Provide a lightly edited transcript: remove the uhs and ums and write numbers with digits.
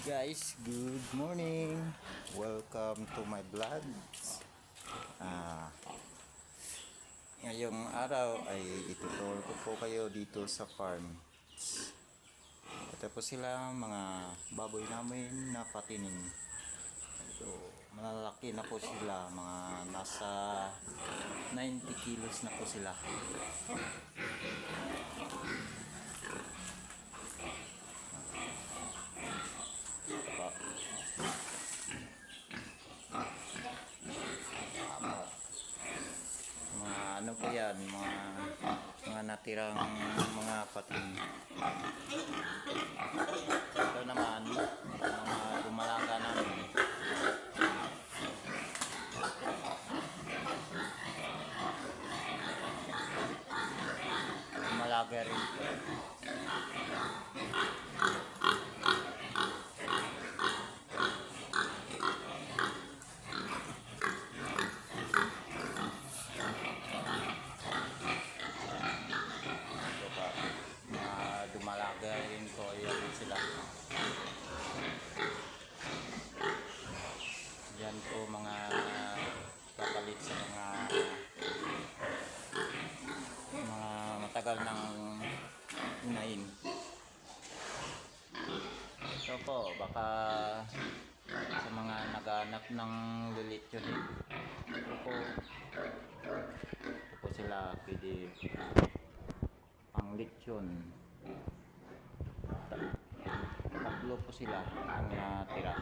Guys, good morning. Welcome to my vlog. Ngayong araw ay ituturo ko po kayo dito sa farm. Ito po sila mga baboy namin na patining. So, malalaki na po sila, mga nasa 90 kilos na po sila. Ano po yan, mga natirang mga pating. Ito naman mga dumalaga namin. Dumalaga rin. Dumalaga rin ko, yan sila. Yan po mga kapalit sa mga matagal ng inain. Ito po, baka sa mga naghanap ng lilitsyon, ito po sila, pwede pang litsyon. Tatlo po sila ang natira.